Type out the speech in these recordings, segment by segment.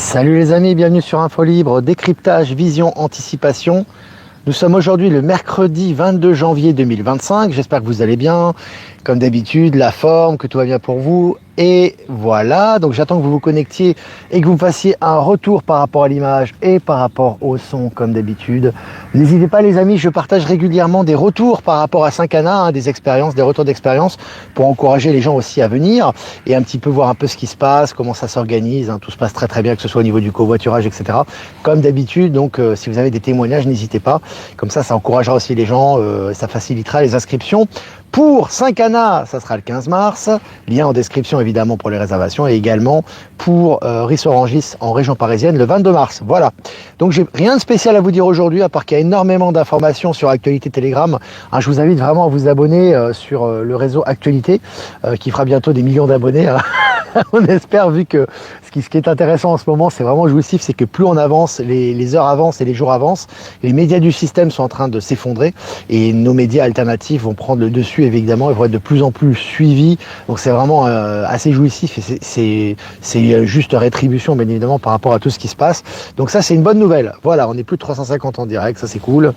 Salut les amis, bienvenue sur Info Libre, décryptage, vision, anticipation. Nous sommes aujourd'hui le mercredi 22 janvier 2025, j'espère que vous allez bien, comme d'habitude, la forme, que tout va bien pour vous. Et voilà, donc j'attends que vous vous connectiez et que vous fassiez un retour par rapport à l'image et par rapport au son, comme d'habitude. N'hésitez pas les amis, je partage régulièrement des retours par rapport à Saint-Cana, des expériences, des retours d'expérience pour encourager les gens aussi à venir et un petit peu voir un peu ce qui se passe, comment ça s'organise, tout se passe très très bien, que ce soit au niveau du covoiturage, etc. Comme d'habitude, donc si vous avez des témoignages, n'hésitez pas, comme ça encouragera aussi les gens, ça facilitera les inscriptions. Pour Saint-Cana, ça sera le 15 mars, lien en description évidemment pour les réservations, et également pour Ris-Orangis en région parisienne le 22 mars. Voilà, donc j'ai rien de spécial à vous dire aujourd'hui, à part qu'il y a énormément d'informations sur Actualité Telegram. Je vous invite vraiment à vous abonner sur le réseau Actualité, qui fera bientôt des millions d'abonnés. On espère, vu que ce qui est intéressant en ce moment, c'est vraiment jouissif, c'est que plus on avance, les heures avancent et les jours avancent, les médias du système sont en train de s'effondrer et nos médias alternatifs vont prendre le dessus évidemment et vont être de plus en plus suivis. Donc c'est vraiment assez jouissif et c'est juste rétribution bien évidemment par rapport à tout ce qui se passe. Donc ça c'est une bonne nouvelle. Voilà, on est plus de 350 en direct, ça c'est cool.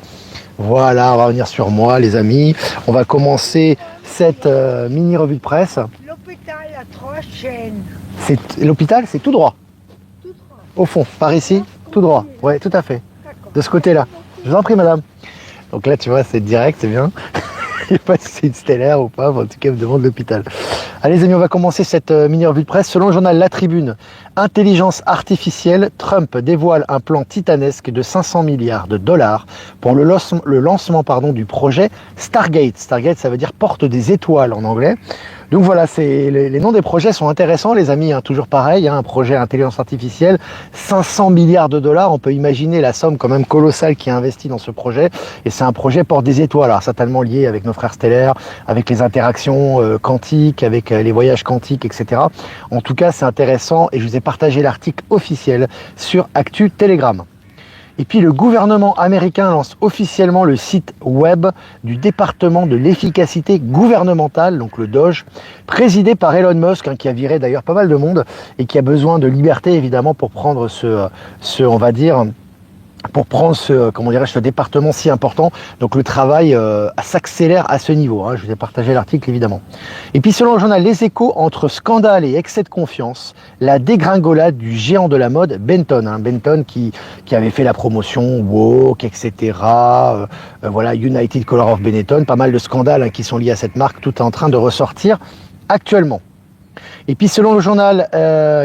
Voilà, on va revenir sur moi les amis. On va commencer cette mini revue de presse. L'hôpital a 3 chaînes. L'hôpital, c'est tout droit. Tout droit. Au fond, par ici, tout droit. Oui, tout à fait. D'accord. De ce côté-là. Je vous en prie, madame. Donc là, tu vois, c'est direct, c'est bien. Je ne sais pas si c'est une stellaire ou pas, mais en tout cas, elle me demande l'hôpital. Allez, les amis, on va commencer cette mini revue de presse. Selon le journal La Tribune, intelligence artificielle, Trump dévoile un plan titanesque de 500 milliards de dollars pour le lancement du projet Stargate. Stargate, ça veut dire porte des étoiles en anglais. Donc voilà, les noms des projets sont intéressants, les amis, toujours pareil, un projet intelligence artificielle, 500 milliards de dollars, on peut imaginer la somme quand même colossale qui est investie dans ce projet, et c'est un projet porte des étoiles, alors certainement lié avec nos frères stellaires, avec les interactions quantiques, avec les voyages quantiques, etc. En tout cas, c'est intéressant, et je vous ai partagé l'article officiel sur Actu Telegram. Et puis le gouvernement américain lance officiellement le site web du département de l'efficacité gouvernementale, donc le DOGE, présidé par Elon Musk, qui a viré d'ailleurs pas mal de monde et qui a besoin de liberté évidemment pour prendre ce département si important. Donc le travail s'accélère à ce niveau. Je vous ai partagé l'article évidemment. Et puis selon le journal Les Échos, entre scandale et excès de confiance, la dégringolade du géant de la mode Benton. Benton qui avait fait la promotion woke, etc. Voilà, United Color of Benetton, pas mal de scandales qui sont liés à cette marque. Tout est en train de ressortir actuellement. Et puis selon le journal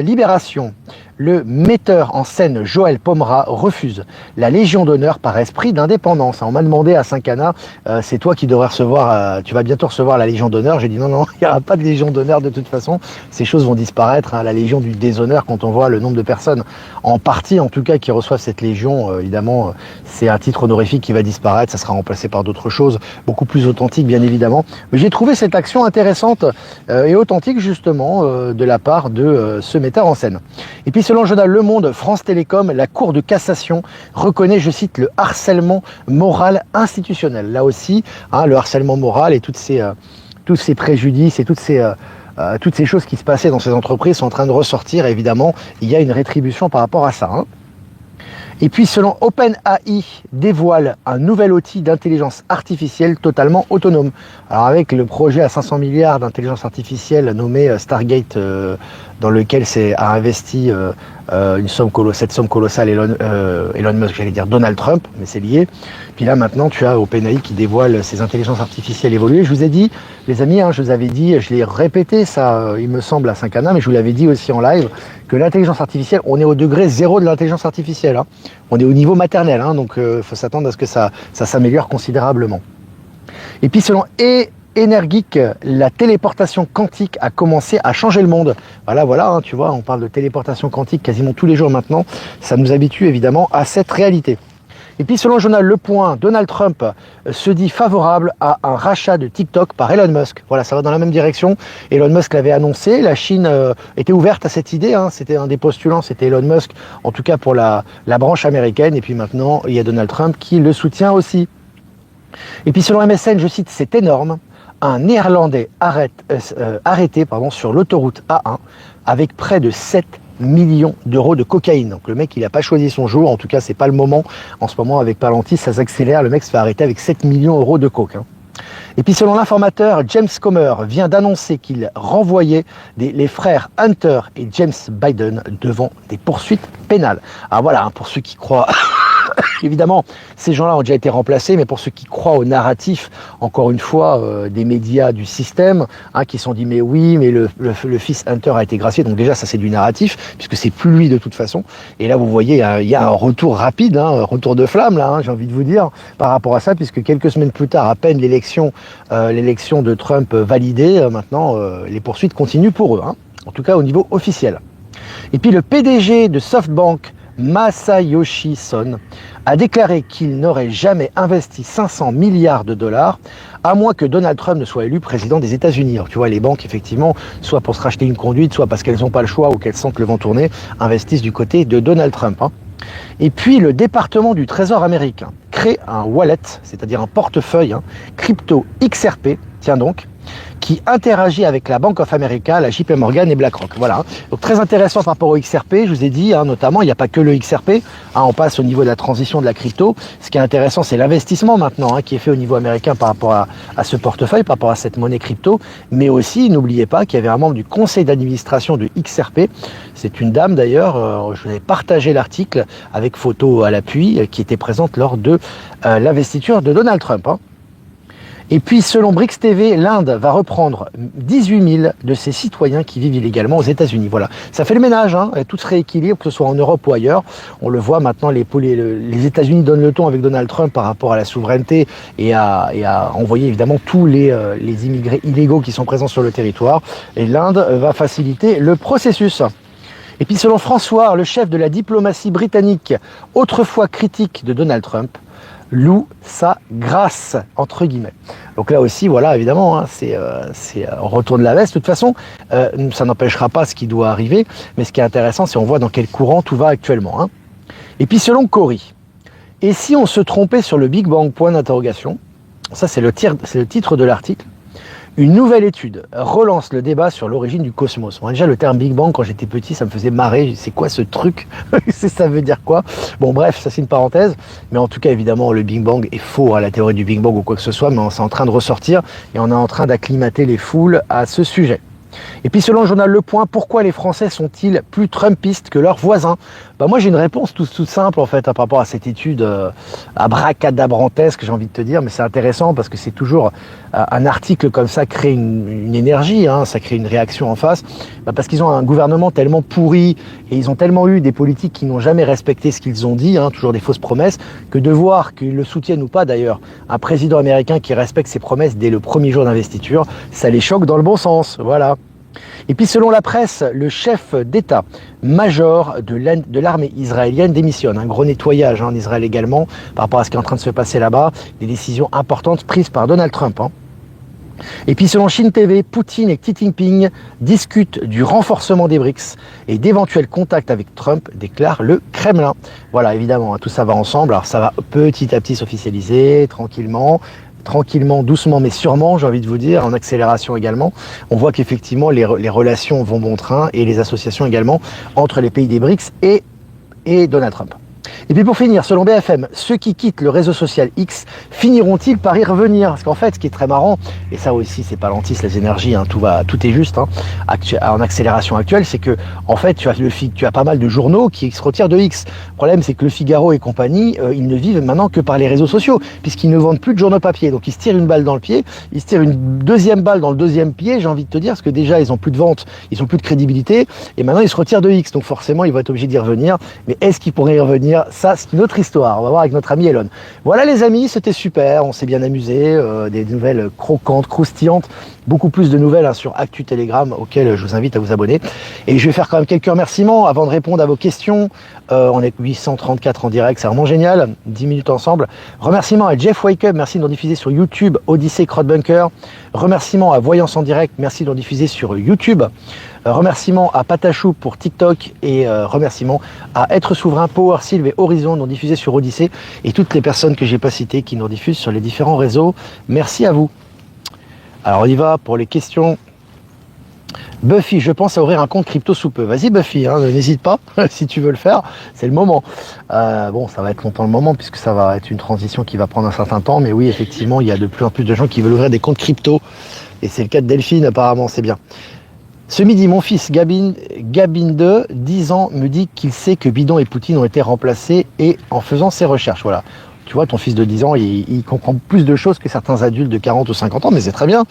Libération, le metteur en scène Joël Pomera refuse la Légion d'honneur par esprit d'indépendance. On m'a demandé à Saint-Cana, c'est toi qui devrais recevoir, tu vas bientôt recevoir la Légion d'honneur. J'ai dit non, il n'y aura pas de Légion d'honneur de toute façon. Ces choses vont disparaître, la Légion du déshonneur, quand on voit le nombre de personnes, en partie en tout cas, qui reçoivent cette Légion, évidemment, c'est un titre honorifique qui va disparaître, ça sera remplacé par d'autres choses, beaucoup plus authentiques bien évidemment. Mais j'ai trouvé cette action intéressante et authentique justement de la part de ce metteur en scène. Et puis selon le journal Le Monde, France Télécom, la Cour de cassation reconnaît, je cite, le harcèlement moral institutionnel. Là aussi, le harcèlement moral et tous ces préjudices et toutes ces choses qui se passaient dans ces entreprises sont en train de ressortir. Évidemment, il y a une rétribution par rapport à ça. Et puis selon OpenAI, dévoile un nouvel outil d'intelligence artificielle totalement autonome. Alors avec le projet à 500 milliards d'intelligence artificielle nommé Stargate, dans lequel a investi cette somme colossale Elon Musk, j'allais dire Donald Trump, mais c'est lié. Puis là maintenant tu as OpenAI qui dévoile ses intelligences artificielles évoluées. Je vous ai dit, les amis, je vous avais dit, je l'ai répété ça, il me semble à Saint-Cana, mais je vous l'avais dit aussi en live, que l'intelligence artificielle, on est au degré zéro de l'intelligence artificielle. On est au niveau maternel, donc il faut s'attendre à ce que ça s'améliore considérablement. Et puis selon Energic, la téléportation quantique a commencé à changer le monde. Voilà, tu vois, on parle de téléportation quantique quasiment tous les jours maintenant. Ça nous habitue évidemment à cette réalité. Et puis selon le journal Le Point, Donald Trump se dit favorable à un rachat de TikTok par Elon Musk. Voilà, ça va dans la même direction. Elon Musk l'avait annoncé, la Chine était ouverte à cette idée, c'était un des postulants, c'était Elon Musk, en tout cas pour la branche américaine. Et puis maintenant, il y a Donald Trump qui le soutient aussi. Et puis selon MSN, je cite, c'est énorme, un Néerlandais arrêté sur l'autoroute A1 avec près de 7 millions d'euros de cocaïne. Donc le mec, il n'a pas choisi son jour, en tout cas, c'est pas le moment. En ce moment, avec Palantis, ça s'accélère, le mec se fait arrêter avec 7 millions d'euros de coke. Et puis selon l'informateur, James Comer vient d'annoncer qu'il renvoyait les frères Hunter et James Biden devant des poursuites pénales. Alors voilà, pour ceux qui croient... Évidemment, ces gens-là ont déjà été remplacés, mais pour ceux qui croient au narratif, encore une fois, des médias du système, qui se sont dit mais oui, mais le fils Hunter a été gracié, donc déjà ça c'est du narratif, puisque c'est plus lui de toute façon. Et là vous voyez, il y a un retour rapide, un retour de flamme là, j'ai envie de vous dire, par rapport à ça, puisque quelques semaines plus tard, à peine l'élection de Trump validée, maintenant les poursuites continuent pour eux, en tout cas au niveau officiel. Et puis le PDG de SoftBank, Masayoshi Son, a déclaré qu'il n'aurait jamais investi 500 milliards de dollars à moins que Donald Trump ne soit élu président des États-Unis. Alors, tu vois, les banques, effectivement, soit pour se racheter une conduite, soit parce qu'elles n'ont pas le choix ou qu'elles sentent le vent tourner, investissent du côté de Donald Trump. Et puis, le département du Trésor américain crée un wallet, c'est-à-dire un portefeuille crypto XRP, tiens donc, qui interagit avec la Bank of America, la JP Morgan et BlackRock. Voilà. Donc très intéressant par rapport au XRP, je vous ai dit, notamment, il n'y a pas que le XRP, on passe au niveau de la transition de la crypto. Ce qui est intéressant, c'est l'investissement maintenant qui est fait au niveau américain par rapport à ce portefeuille, par rapport à cette monnaie crypto. Mais aussi, n'oubliez pas qu'il y avait un membre du conseil d'administration de XRP. C'est une dame d'ailleurs, je vous ai partagé l'article avec photo à l'appui, qui était présente lors de l'investiture de Donald Trump. Et puis, selon Brix TV, l'Inde va reprendre 18 000 de ses citoyens qui vivent illégalement aux États-Unis. Voilà, ça fait le ménage, tout se rééquilibre, que ce soit en Europe ou ailleurs. On le voit maintenant, les États-Unis donnent le ton avec Donald Trump par rapport à la souveraineté et à envoyer évidemment tous les immigrés illégaux qui sont présents sur le territoire. Et l'Inde va faciliter le processus. Et puis, selon François, le chef de la diplomatie britannique, autrefois critique de Donald Trump, loue sa grâce, entre guillemets. Donc là aussi, voilà, évidemment, c'est on retourne la veste. De toute façon, ça n'empêchera pas ce qui doit arriver, mais ce qui est intéressant, c'est on voit dans quel courant tout va actuellement. Et puis selon Cory, et si on se trompait sur le Big Bang, point d'interrogation, ça c'est le titre de l'article, une nouvelle étude relance le débat sur l'origine du cosmos. Bon, déjà, le terme Big Bang, quand j'étais petit, ça me faisait marrer. C'est quoi ce truc? Ça veut dire quoi? Bon, bref, ça c'est une parenthèse. Mais en tout cas, évidemment, le Big Bang est faux à la théorie du Big Bang ou quoi que ce soit, mais c'est en train de ressortir et on est en train d'acclimater les foules à ce sujet. Et puis selon le journal Le Point, pourquoi les Français sont-ils plus trumpistes que leurs voisins? Moi j'ai une réponse toute simple en fait par rapport à cette étude abracadabrantesque, j'ai envie de te dire, mais c'est intéressant parce que c'est toujours un article comme ça crée une énergie, ça crée une réaction en face, parce qu'ils ont un gouvernement tellement pourri et ils ont tellement eu des politiques qui n'ont jamais respecté ce qu'ils ont dit, toujours des fausses promesses, que de voir qu'ils le soutiennent ou pas d'ailleurs, un président américain qui respecte ses promesses dès le premier jour d'investiture, ça les choque dans le bon sens, voilà. Et puis selon la presse, le chef d'état-major de l'armée israélienne démissionne. Un gros nettoyage en Israël également par rapport à ce qui est en train de se passer là-bas. Des décisions importantes prises par Donald Trump. Et puis selon Chine TV, Poutine et Xi Jinping discutent du renforcement des BRICS et d'éventuels contacts avec Trump, déclare le Kremlin. Voilà, évidemment, tout ça va ensemble. Alors ça va petit à petit s'officialiser, tranquillement, doucement, mais sûrement, j'ai envie de vous dire, en accélération également. On voit qu'effectivement, les relations vont bon train et les associations également entre les pays des BRICS et Donald Trump. Et puis pour finir, selon BFM, ceux qui quittent le réseau social X finiront-ils par y revenir? Parce qu'en fait, ce qui est très marrant, et ça aussi c'est Palantis, les énergies, tout est juste, en accélération actuelle, c'est que en fait tu as pas mal de journaux qui se retirent de X. Le problème c'est que le Figaro et compagnie, ils ne vivent maintenant que par les réseaux sociaux, puisqu'ils ne vendent plus de journaux papier. Donc ils se tirent une balle dans le pied, ils se tirent une deuxième balle dans le deuxième pied, j'ai envie de te dire, parce que déjà ils ont plus de vente, ils ont plus de crédibilité, et maintenant ils se retirent de X. Donc forcément ils vont être obligés d'y revenir. Mais est-ce qu'ils pourraient y revenir? Ça, c'est une autre histoire. On va voir avec notre ami Elon. Voilà les amis, c'était super. On s'est bien amusé. Des nouvelles croquantes, croustillantes. Beaucoup plus de nouvelles sur Actu Telegram auxquelles je vous invite à vous abonner. Et je vais faire quand même quelques remerciements avant de répondre à vos questions. On est 834 en direct, c'est vraiment génial. 10 minutes ensemble. Remerciements à Jeff Wake Up, merci de nous diffuser sur YouTube, Odyssey Crowdbunker. Remerciements à Voyance en direct, merci de nous diffuser sur YouTube. Remerciements à Patachou pour TikTok et remerciements à Être Souverain, Power Sylve et Horizon nous diffusés sur Odyssey et toutes les personnes que j'ai pas citées qui nous diffusent sur les différents réseaux. Merci à vous. Alors on y va pour les questions. Buffy, je pense à ouvrir un compte crypto sous peu. Vas-y Buffy, hein, n'hésite pas, si tu veux le faire, c'est le moment. Bon, ça va être longtemps le moment, puisque ça va être une transition qui va prendre un certain temps, mais oui, effectivement, il y a de plus en plus de gens qui veulent ouvrir des comptes crypto, et c'est le cas de Delphine, apparemment, c'est bien. Ce midi, mon fils Gabin de 10 ans me dit qu'il sait que Bidon et Poutine ont été remplacés, et en faisant ses recherches, voilà. Tu vois, ton fils de 10 ans, il comprend plus de choses que certains adultes de 40 ou 50 ans, mais c'est très bien.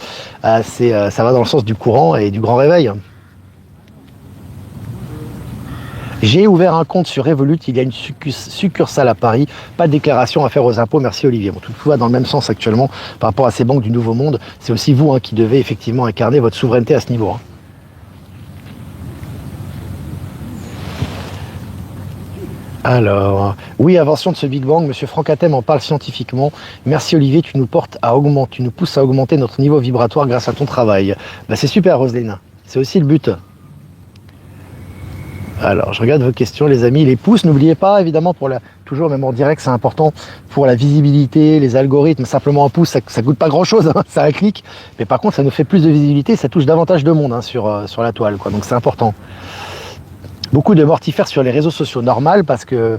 Ça va dans le sens du courant et du grand réveil. J'ai ouvert un compte sur Revolut, il y a une succursale à Paris, pas de déclaration à faire aux impôts, merci Olivier. Bon, tout va dans le même sens actuellement par rapport à ces banques du Nouveau Monde. C'est aussi vous qui devez effectivement incarner votre souveraineté à ce niveau. Alors, oui, invention de ce Big Bang, Monsieur Franck Atem en parle scientifiquement. Merci Olivier, tu nous pousses à augmenter notre niveau vibratoire grâce à ton travail. Bah, c'est super Roselyne, c'est aussi le but. Alors, je regarde vos questions les amis, les pouces, n'oubliez pas évidemment toujours même en direct, c'est important pour la visibilité, les algorithmes, simplement un pouce, ça coûte pas grand chose, hein, ça un clic, mais par contre ça nous fait plus de visibilité, ça touche davantage de monde sur la toile, quoi. Donc c'est important. Beaucoup de mortifères sur les réseaux sociaux, normal, parce que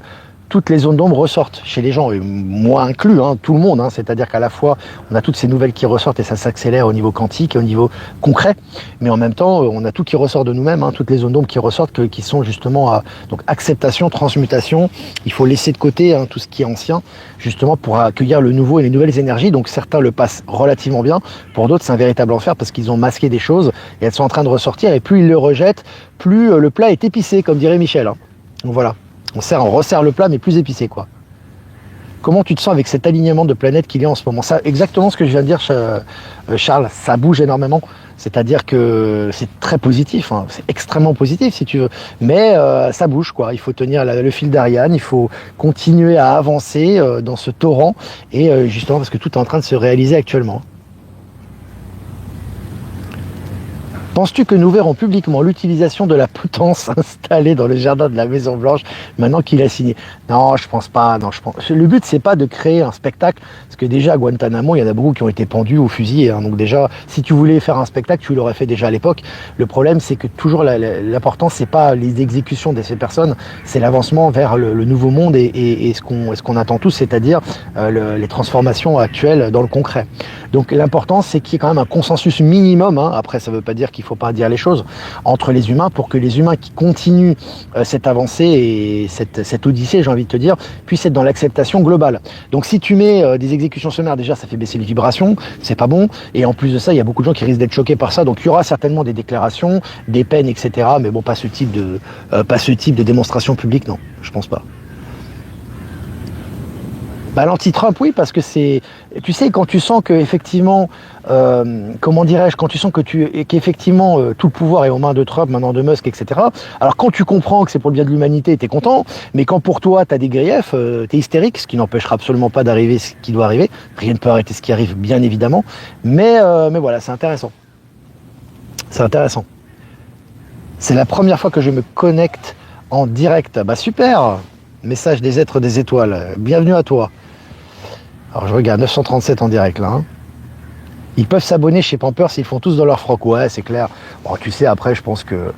toutes les zones d'ombre ressortent chez les gens, et moi inclus, tout le monde. C'est-à-dire qu'à la fois, on a toutes ces nouvelles qui ressortent et ça s'accélère au niveau quantique et au niveau concret. Mais en même temps, on a tout qui ressort de nous-mêmes, toutes les zones d'ombre qui ressortent, qui sont justement à donc acceptation, transmutation. Il faut laisser de côté tout ce qui est ancien, justement pour accueillir le nouveau et les nouvelles énergies. Donc certains le passent relativement bien, pour d'autres c'est un véritable enfer parce qu'ils ont masqué des choses et elles sont en train de ressortir. Et plus ils le rejettent, plus le plat est épicé, comme dirait Michel. Donc voilà. On resserre le plat, mais plus épicé, quoi. Comment tu te sens avec cet alignement de planètes qu'il y a en ce moment? Ça, exactement ce que je viens de dire, Charles, ça bouge énormément. C'est-à-dire que c'est très positif, c'est extrêmement positif si tu veux. Mais ça bouge, quoi. Il faut tenir le fil d'Ariane, il faut continuer à avancer dans ce torrent, et justement parce que tout est en train de se réaliser actuellement. Penses-tu que nous verrons publiquement l'utilisation de la potence installée dans le jardin de la Maison Blanche maintenant qu'il a signé? Non, je pense pas. Non, le but c'est pas de créer un spectacle, parce que déjà à Guantanamo, il y en a beaucoup qui ont été pendus ou fusillés. Donc déjà, si tu voulais faire un spectacle, tu l'aurais fait déjà à l'époque. Le problème, c'est que toujours l'important, c'est pas les exécutions de ces personnes, c'est l'avancement vers le nouveau monde et ce qu'on attend tous, c'est-à-dire les transformations actuelles dans le concret. Donc l'important, c'est qu'il y ait quand même un consensus minimum. Après, ça veut pas dire qu'il faut pas dire les choses entre les humains, pour que les humains qui continuent cette avancée et cette odyssée, j'ai envie de te dire, puissent être dans l'acceptation globale. Donc si tu mets des exécutions sommaires, déjà ça fait baisser les vibrations, c'est pas bon, et en plus de ça il y a beaucoup de gens qui risquent d'être choqués par ça, donc il y aura certainement des déclarations, des peines, etc. Mais bon, pas ce type de démonstration publique, non, je pense pas. Bah, l'anti-Trump, oui, parce que c'est, tu sais, quand tu sens que effectivement, comment dirais-je, quand tu sens qu'effectivement tout le pouvoir est aux mains de Trump, maintenant de Musk, etc. Alors quand tu comprends que c'est pour le bien de l'humanité, t'es content, mais quand pour toi t'as des griefs, t'es hystérique, ce qui n'empêchera absolument pas d'arriver ce qui doit arriver. Rien ne peut arrêter ce qui arrive, bien évidemment, mais voilà, c'est intéressant. C'est intéressant. C'est la première fois que je me connecte en direct. Bah super. Message des êtres des étoiles. Bienvenue à toi. Alors je regarde 937 en direct là. Ils peuvent s'abonner chez Pampers s'ils font tous dans leur froc. Ouais, c'est clair. Bon, tu sais, après, je pense que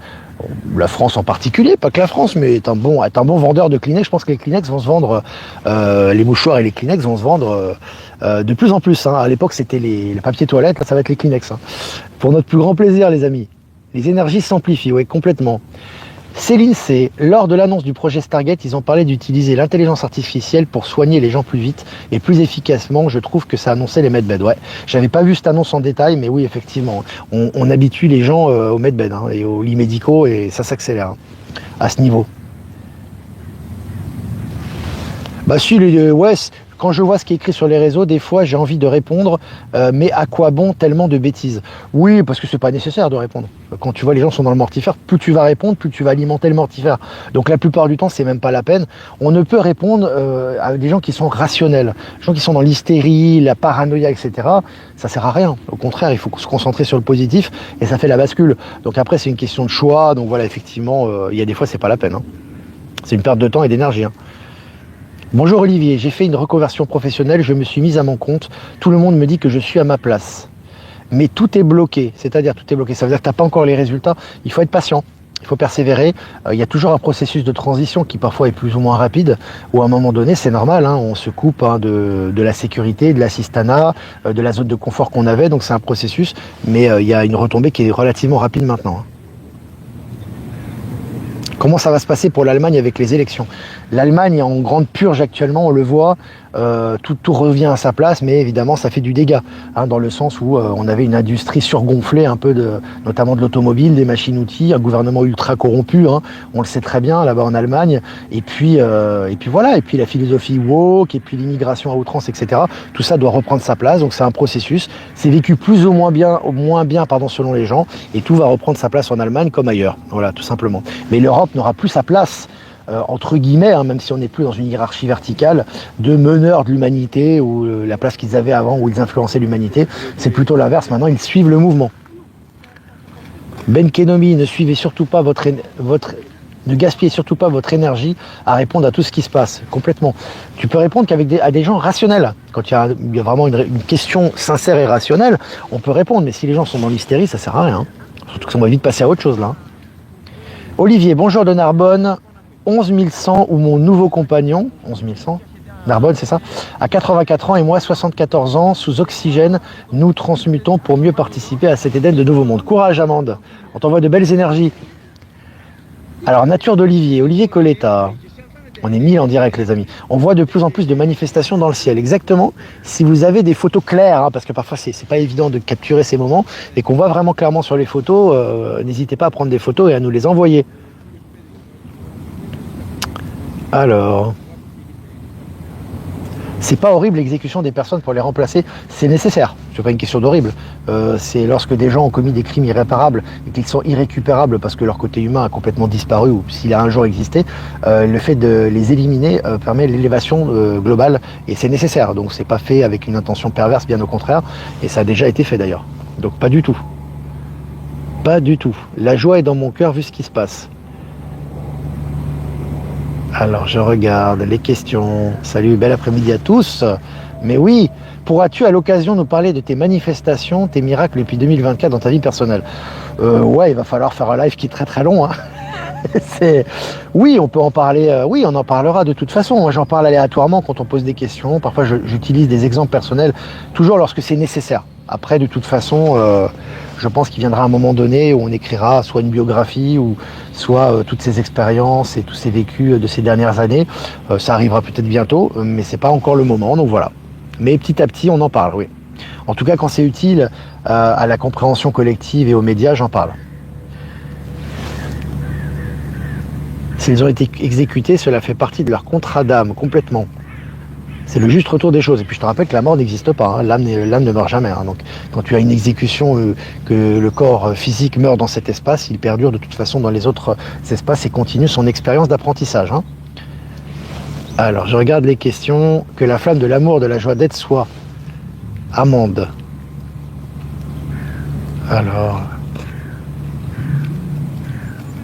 la France en particulier, pas que la France, mais est un bon vendeur de Kleenex. Je pense que les Kleenex vont se vendre, les mouchoirs et les Kleenex vont se vendre de plus en plus. À l'époque, c'était les papiers toilettes. Là, ça va être les Kleenex. Pour notre plus grand plaisir, les amis. Les énergies s'amplifient, oui, complètement. Céline C. Lors de l'annonce du projet Stargate, ils ont parlé d'utiliser l'intelligence artificielle pour soigner les gens plus vite et plus efficacement. Je trouve que ça annonçait les medbeds. Ouais, j'avais pas vu cette annonce en détail, mais oui, effectivement, on habitue les gens aux medbeds et aux lits médicaux, et ça s'accélère à ce niveau. Bah si, ouais. Quand je vois ce qui est écrit sur les réseaux, des fois j'ai envie de répondre, mais à quoi bon tellement de bêtises? Oui, parce que c'est pas nécessaire de répondre. Quand tu vois les gens sont dans le mortifère, plus tu vas répondre, plus tu vas alimenter le mortifère. Donc la plupart du temps, c'est même pas la peine. On ne peut répondre à des gens qui sont rationnels, des gens qui sont dans l'hystérie, la paranoïa, etc. Ça sert à rien. Au contraire, il faut se concentrer sur le positif et ça fait la bascule. Donc après, c'est une question de choix. Donc voilà, effectivement, il y a des fois, c'est pas la peine. C'est une perte de temps et d'énergie. Bonjour Olivier, j'ai fait une reconversion professionnelle, je me suis mise à mon compte. Tout le monde me dit que je suis à ma place. mais tout est bloqué. C'est-à-dire tout est bloqué. Ça veut dire que tu n'as pas encore les résultats. Il faut être patient. Il faut persévérer. Il y a toujours un processus de transition qui parfois est plus ou moins rapide, où à un moment donné, c'est normal, hein, on se coupe de la sécurité, de l'assistanat, de la zone de confort qu'on avait, donc c'est un processus, mais il y a une retombée qui est relativement rapide maintenant. Hein. Comment ça va se passer pour l'Allemagne avec les élections? L'Allemagne est en grande purge actuellement, on le voit, tout revient à sa place, mais évidemment ça fait du dégât, hein, dans le sens où on avait une industrie surgonflée, un peu notamment de l'automobile, des machines-outils, un gouvernement ultra corrompu, hein, on le sait très bien là-bas en Allemagne, et puis voilà, et puis la philosophie woke, et puis l'immigration à outrance, etc. Tout ça doit reprendre sa place, donc c'est un processus, c'est vécu plus ou moins bien, selon les gens, et tout va reprendre sa place en Allemagne comme ailleurs, voilà, tout simplement. Mais l'Europe n'aura plus sa place, entre guillemets, hein, même si on n'est plus dans une hiérarchie verticale, de meneurs de l'humanité, ou la place qu'ils avaient avant, où ils influençaient l'humanité. C'est plutôt l'inverse, maintenant ils suivent le mouvement. Ben Kenomi, ne suivez surtout pas ne gaspillez surtout pas votre énergie à répondre à tout ce qui se passe, complètement. Tu peux répondre à des gens rationnels. Quand il y a vraiment une question sincère et rationnelle, on peut répondre, mais si les gens sont dans l'hystérie, ça sert à rien. Surtout que ça va vite passer à autre chose là. Olivier, bonjour de Narbonne, 11 100 ou mon nouveau compagnon, 11 100, Narbonne c'est ça, à 84 ans et moi 74 ans, sous oxygène, nous transmutons pour mieux participer à cet Éden de Nouveau Monde. Courage Amande, on t'envoie de belles énergies. Alors nature d'Olivier, Olivier Coletta, on est 1000 en direct les amis, on voit de plus en plus de manifestations dans le ciel, exactement, si vous avez des photos claires, hein, parce que parfois c'est pas évident de capturer ces moments, et qu'on voit vraiment clairement sur les photos, n'hésitez pas à prendre des photos et à nous les envoyer. Alors, c'est pas horrible l'exécution des personnes pour les remplacer, c'est nécessaire, c'est pas une question d'horrible, c'est lorsque des gens ont commis des crimes irréparables et qu'ils sont irrécupérables parce que leur côté humain a complètement disparu ou s'il a un jour existé, le fait de les éliminer permet l'élévation globale et c'est nécessaire, donc c'est pas fait avec une intention perverse, bien au contraire, et ça a déjà été fait d'ailleurs, donc pas du tout. Pas du tout. La joie est dans mon cœur vu ce qui se passe. Alors, je regarde les questions. Salut, bel après-midi à tous. Mais oui, pourras-tu à l'occasion nous parler de tes manifestations, tes miracles depuis 2024 dans ta vie personnelle? Ouais, il va falloir faire un live qui est très très long. Hein. Oui, on peut en parler. Oui, on en parlera de toute façon. Moi, j'en parle aléatoirement quand on pose des questions. Parfois, j'utilise des exemples personnels, toujours lorsque c'est nécessaire. Après, de toute façon, je pense qu'il viendra un moment donné où on écrira soit une biographie ou soit toutes ces expériences et tous ces vécus de ces dernières années. Ça arrivera peut-être bientôt, mais c'est pas encore le moment, donc voilà. Mais petit à petit, on en parle, oui. En tout cas, quand c'est utile à la compréhension collective et aux médias, j'en parle. S'ils ont été exécutés, cela fait partie de leur contrat d'âme, complètement. C'est le juste retour des choses. Et puis je te rappelle que la mort n'existe pas, hein. L'âme ne meurt jamais. Hein. Donc quand tu as une exécution, que le corps physique meurt dans cet espace, il perdure de toute façon dans les autres espaces et continue son expérience d'apprentissage. Hein. Alors je regarde les questions. Que la flamme de l'amour, de la joie d'être soit. Amande. Alors...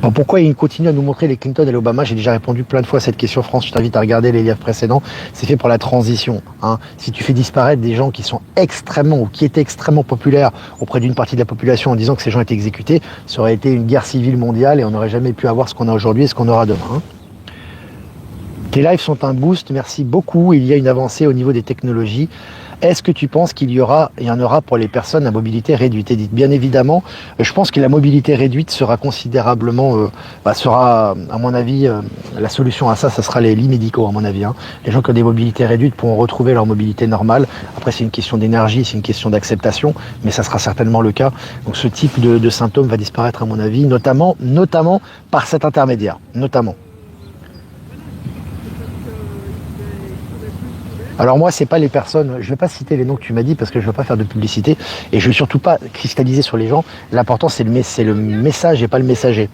Bon, pourquoi il continue à nous montrer les Clinton et l'Obama? J'ai déjà répondu plein de fois à cette question, France. Je t'invite à regarder les livres précédents. C'est fait pour la transition. Hein. Si tu fais disparaître des gens qui sont extrêmement ou qui étaient extrêmement populaires auprès d'une partie de la population en disant que ces gens étaient exécutés, ça aurait été une guerre civile mondiale et on n'aurait jamais pu avoir ce qu'on a aujourd'hui et ce qu'on aura demain. Hein. Tes lives sont un boost, merci beaucoup. Il y a une avancée au niveau des technologies. Est-ce que tu penses qu'il y en aura pour les personnes à mobilité réduite? Et dites bien évidemment, je pense que la mobilité réduite sera considérablement, sera à mon avis, la solution à ça, ça sera les lits médicaux à mon avis. Hein. Les gens qui ont des mobilités réduites pourront retrouver leur mobilité normale. Après c'est une question d'énergie, c'est une question d'acceptation, mais ça sera certainement le cas. Donc ce type de symptômes va disparaître à mon avis, notamment par cet intermédiaire, notamment. Alors moi, c'est pas les personnes, je vais pas citer les noms que tu m'as dit parce que je veux pas faire de publicité et je veux surtout pas cristalliser sur les gens. L'important, c'est le message et pas le messager.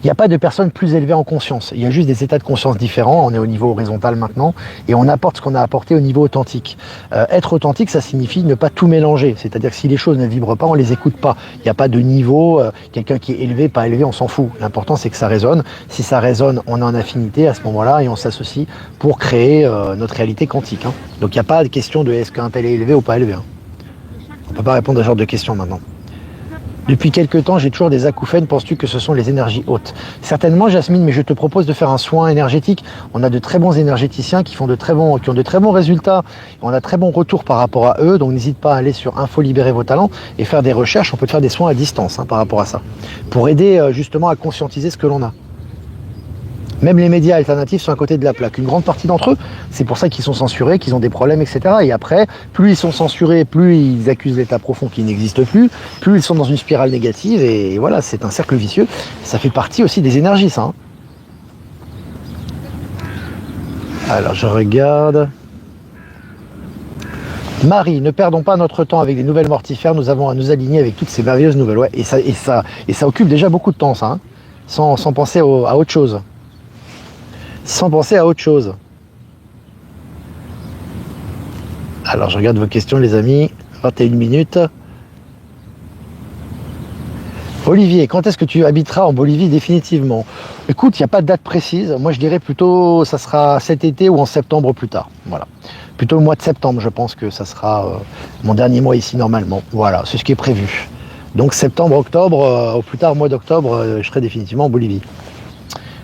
Il n'y a pas de personnes plus élevées en conscience. Il y a juste des états de conscience différents. On est au niveau horizontal maintenant et on apporte ce qu'on a apporté au niveau authentique. Être authentique, ça signifie ne pas tout mélanger. C'est-à-dire que si les choses ne vibrent pas, on les écoute pas. Il n'y a pas de niveau. Quelqu'un qui est élevé, pas élevé, on s'en fout. L'important, c'est que ça résonne. Si ça résonne, on est en affinité à ce moment-là et on s'associe pour créer notre réalité quantique. Hein. Donc il n'y a pas de question de est-ce qu'un tel est élevé ou pas élevé. Hein. peut pas répondre à ce genre de questions maintenant. Depuis quelques temps, j'ai toujours des acouphènes. Penses-tu que ce sont les énergies hautes? Certainement, Jasmine, mais je te propose de faire un soin énergétique. On a de très bons énergéticiens qui ont de très bons résultats. On a très bons retours par rapport à eux. Donc, n'hésite pas à aller sur Info Libérer vos talents et faire des recherches. On peut te faire des soins à distance par rapport à ça, pour aider justement à conscientiser ce que l'on a. Même les médias alternatifs sont à côté de la plaque. Une grande partie d'entre eux, c'est pour ça qu'ils sont censurés, qu'ils ont des problèmes, etc. Et après, plus ils sont censurés, plus ils accusent l'état profond qui n'existe plus ils sont dans une spirale négative. Et voilà, c'est un cercle vicieux. Ça fait partie aussi des énergies, ça. Alors, je regarde. Marie, ne perdons pas notre temps avec des nouvelles mortifères. Nous avons à nous aligner avec toutes ces merveilleuses nouvelles. Ouais, et ça occupe déjà beaucoup de temps, ça. Sans penser à autre chose. Sans penser à autre chose. Alors, je regarde vos questions, les amis. 21 minutes. Olivier, quand est-ce que tu habiteras en Bolivie définitivement? Écoute, il n'y a pas de date précise. Moi, je dirais plutôt, ça sera cet été ou en septembre plus tard. Voilà. Plutôt le mois de septembre, je pense que ça sera mon dernier mois ici normalement. Voilà, c'est ce qui est prévu. Donc septembre, octobre, au plus tard, mois d'octobre, je serai définitivement en Bolivie.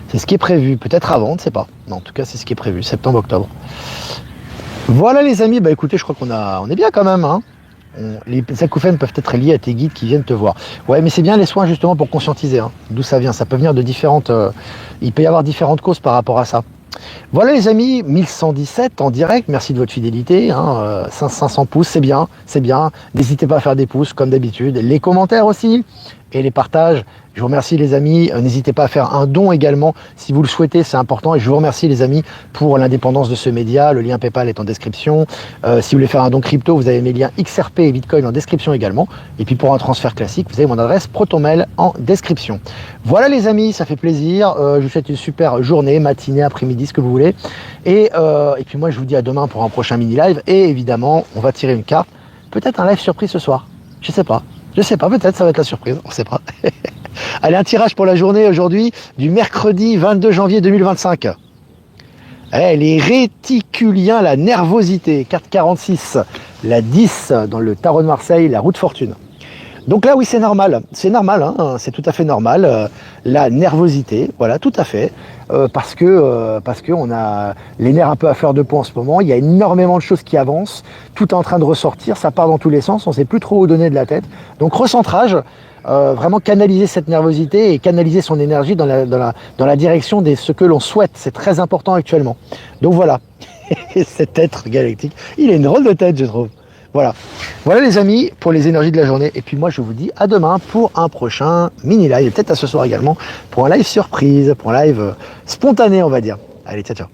C'est ce qui est prévu, peut-être avant, on ne sait pas. Non, en tout cas, c'est ce qui est prévu, septembre, octobre. Voilà les amis, bah écoutez, je crois on est bien quand même. Les acouphènes peuvent être liés à tes guides qui viennent te voir. Ouais, mais c'est bien les soins justement pour conscientiser, d'où ça vient. Ça peut venir de différentes... il peut y avoir différentes causes par rapport à ça. Voilà les amis, 1117 en direct, merci de votre fidélité, 500 pouces, c'est bien, n'hésitez pas à faire des pouces comme d'habitude, les commentaires aussi, et les partages, je vous remercie les amis, n'hésitez pas à faire un don également, si vous le souhaitez, c'est important, et je vous remercie les amis pour l'indépendance de ce média, le lien PayPal est en description, si vous voulez faire un don crypto, vous avez mes liens XRP et Bitcoin en description également, et puis pour un transfert classique, vous avez mon adresse Protonmail en description. Voilà les amis, ça fait plaisir, je vous souhaite une super journée, matinée, après-midi, ce que vous voulez, et puis moi je vous dis à demain pour un prochain mini-live, et évidemment, on va tirer une carte, peut-être un live surprise ce soir, je sais pas, peut-être ça va être la surprise, on sait pas. Allez, un tirage pour la journée aujourd'hui du mercredi 22 janvier 2025. Les réticuliens, la nervosité, carte 46, la 10 dans le tarot de Marseille, la roue de fortune. Donc là, oui, c'est normal, c'est tout à fait normal, la nervosité, voilà, tout à fait, parce que on a les nerfs un peu à fleur de peau en ce moment, il y a énormément de choses qui avancent, tout est en train de ressortir, ça part dans tous les sens, on ne sait plus trop où donner de la tête, donc recentrage, vraiment canaliser cette nervosité et canaliser son énergie dans la direction de ce que l'on souhaite, c'est très important actuellement. Donc voilà, cet être galactique, il a une drôle de tête je trouve. Voilà les amis pour les énergies de la journée. Et puis moi je vous dis à demain pour un prochain mini live. Et peut-être à ce soir également pour un live surprise, pour un live spontané on va dire. Allez, ciao ciao.